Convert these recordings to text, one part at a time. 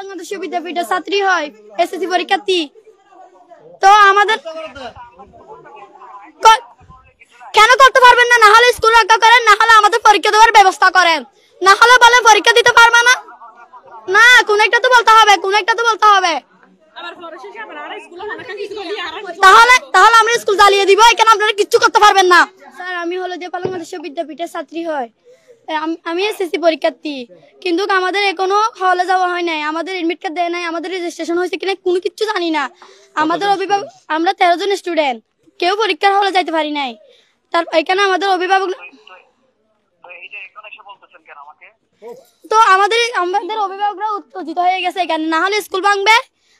বাংলাদেশ বিদ্যাপীঠের ছাত্রী হয়, এসএসসি পরীক্ষার্থী। তো আমাদের কেন করতে পারবেন না? না হলে স্কুল রক্ষা করেন, না হলে আমাদের পরীক্ষা দেওয়ার ব্যবস্থা করেন, না হলে বলেন পরীক্ষা দিতে পারবে না। না, কোন একটা তো বলতে হবে, কোন একটা তো বলতে হবে। তাহলে আমরা স্কুল জ্বালিয়ে দিব, এখানে আপনারা কিচ্ছু করতে পারবেন না। স্যার, আমি হলো যে বাংলাদেশ বিদ্যাপীঠের ছাত্রী হয়, আমি এসএসসি পরীক্ষার্থী, কিন্তু আমাদের এখনো হলে যাওয়া হয় নাই, আমাদের এডমিট কার্ড দেয় নাই, আমাদের রেজিস্ট্রেশন হয়েছে কিনা কোনো কিছু জানি না। আমাদের অভিভাবক, আমরা 13 জন স্টুডেন্ট, কেউ পরীক্ষার হলে যাইতে পারি নাই। তার এখানে আমাদের অভিভাবক, তো আমাদের অভিভাবকরা উত্তেজিত হয়ে গেছে এখানে। না হলে স্কুল ভাঙবে,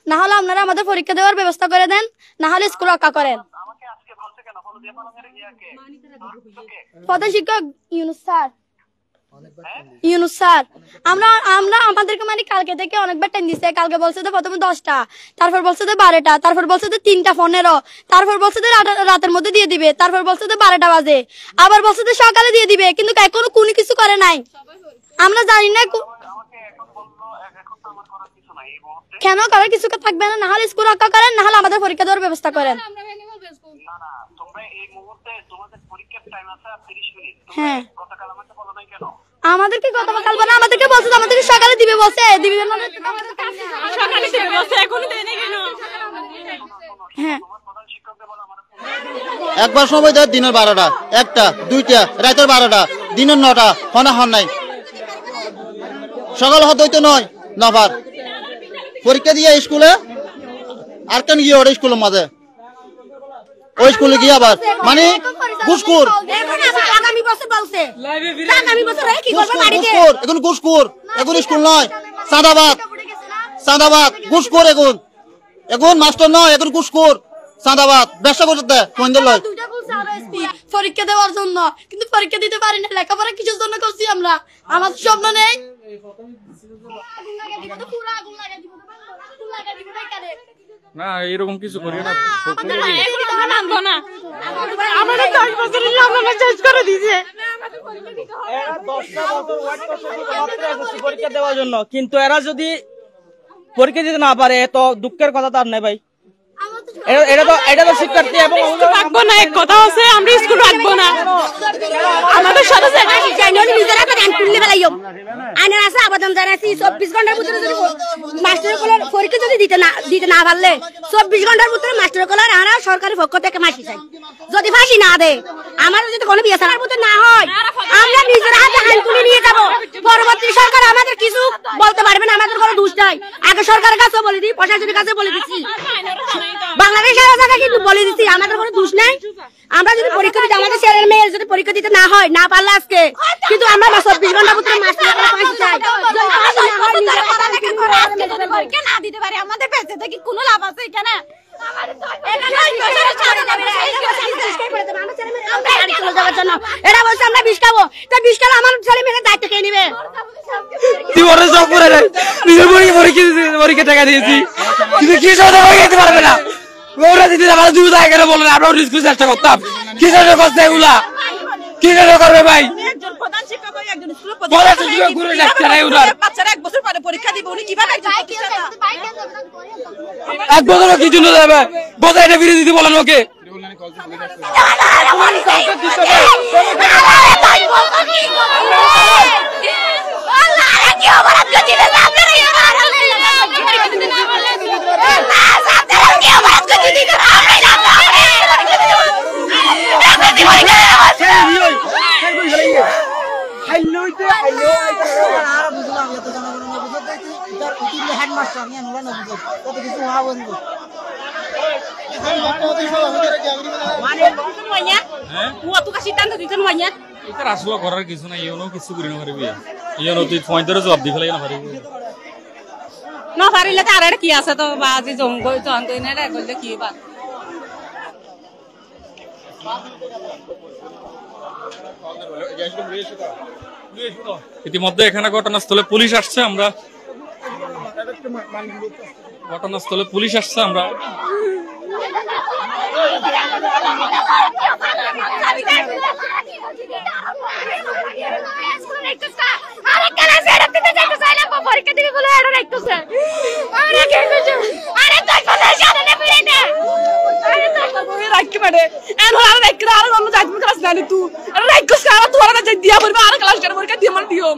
না হলে আপনারা আমাদের পরীক্ষা দেওয়ার ব্যবস্থা করে দেন, না হলে স্কুল রক্ষা করেন। প্রধান শিক্ষক ইউনুস স্যার আমরা আমাদেরকে মানে কালকে থেকে অনেকবার টাইম দিচ্ছে। কালকে বলছে যে প্রথমে 10টা, তারপর বলছে যে 12টা, তারপর বলছে যে 3টা 15, তারপর বলছে যে রাতের মধ্যে দিয়ে দিবে, তারপর বলছে যে 12টা বাজে, আবার বলছে যে সকালে দিয়ে দিবে, কিন্তু এখনো কোনো কিছু করে নাই। আমরা জানি না কেন করার কিছু থাকবে না। না হলে স্কুল রক্ষা করেন, না হলে আমাদের পরীক্ষা দেওয়ার ব্যবস্থা করেন। হ্যাঁ, আমাদেরকে গতকাল বলে, আমাদেরকে বলছে আমাদেরকে সকালে দিবে, বলছে দিবে না, সকালে দিবে বলছে, এখনো দেয় না কেন? হ্যাঁ, একবার সময় দেয় দিনের 12টা, 1টা, 2টা, রাতের 12টা, দিনের 9টা, হন নাই, সকাল হতে নয় 9বার পরীক্ষা দিয়ে স্কুলে আর কেন গিয়ে ওর স্কুলের মাঝে ওই স্কুলে গিয়ে আবার মানে ঘুষখোর, এখন ঘুষখোর, এখন স্কুল নয়, চাঁদাবাদ ঘুষখোর, এখন মাস্টার নয়, এখন ঘুষখোর, চাঁদাবাদ, ব্যবসা করতে পরীক্ষা দেওয়ার জন্য, কিন্তু পরীক্ষা দিতে পারি না। লেখাপড়া কিছুর জন্য করছি আমরা, আমাদের স্বপ্ন নেই। না, এরকম কিছু করি না, পরীক্ষা দেওয়ার জন্য, কিন্তু এরা যদি পরীক্ষা দিতে না পারে তো দুঃখের কথা তার নেই ভাই। এটা তো শিক্ষার্থী এবং রাখবো না, এক কথা হচ্ছে আমরা স্কুল রাখবো না। আমাদের সাথে আবেদন জানাচ্ছি 24 ঘন্টার ভিতরে যদি মাস্টারের কলার পরীক্ষা যদি দিতে না পারলে 24 ঘন্টার ভিতরে মাস্টারের কলার আমরা সরকারি পক্ষ থেকে ফাঁসি চাই। যদি ফাঁসি না দেয়, আমাদের যদি কোনো বিয়ে ছাড়ার মতো না হয়, আমরা নিজের হাতে আইন তুলে নিয়ে যাব। পরবর্তী সরকার আমাদের কিছু বলতে পারবে না, আমাদের কোনো দোষ নাই। আগে সরকারের কাছে বলে দিই, প্রশাসনের কাছে বলে দিচ্ছি, বাংলাদেশের জায়গা কিন্তু বলে দিচ্ছি, আমাদের কোনো দোষ নাই। আমরা যদি পরীক্ষা দিতে, আমাদের ছেলের মেয়ের যদি পরীক্ষা দিতে না হয়, না পারলে আজকে, কিন্তু আমরা 24 ঘন্টার ভিতরে মাস্টারের ফাঁসি চাই। পরীক্ষা না দিতে পারে আমাদের বেঁচে থেকে কোনো লাভ আছে এখানে? এরা বলছে আমরা বিষ খাবো, তো বিষ খেলে আমার ছেলে মেয়ের দায়িত্ব কে নিবে? পরীক্ষা টাকা দিয়েছি, কিন্তু কি দিতে পারবে না, ওরা দিতে আমরা দুই জায়গায় বলেন, আমরা স্কুল চেষ্টা করতাম, কি করছে এগুলা, কি করবে ভাই? এক বছর কি জন্য যাবে বোঝাই এটা ফিরে দিতে বলেন ওকে। আসলে করার কিছু নাই, ইউনো কিছু করি না পারবি, ইউনো তুই পয়েন্টের জবাব দি ফেলাই না পারবি না পারিলে তো আর কি আছে, তো বাজি জঙ্গল জঙ্গল না রে করলে কি বাদ। ইতিমধ্যে এখানে ঘটনাস্থলে পুলিশ আসছে, আমরা ঘটনাস্থলে পুলিশ আসছে, আমরা তো যাইতে চাইলাম পরীক্ষা দিবি বলে এটা রাখতেছে আরে কি কইছ আরে তুই কোথায় জানা না পেরে না আরে তুই রাখি মানে এন হল আর রাখি আর অন্য যাইতে ক্লাস না তুই আরে রাখছ কারা তুই আর যাই দিয়া বলবি আর ক্লাস করে পরীক্ষা দিয়ে মানে দিও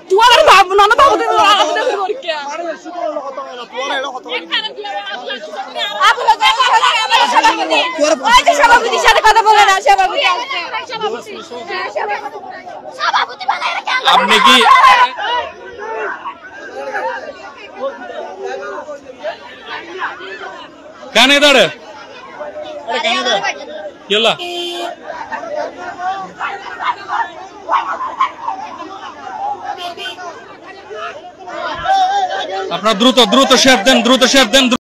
তুই আর ভাব না না ভাবতে আর পরীক্ষা সভাপতির সাথে কথা বলে না সভাপতি আপনি কি কানে দাঁড়ে কি হলো আপনার দ্রুত শেফ দেন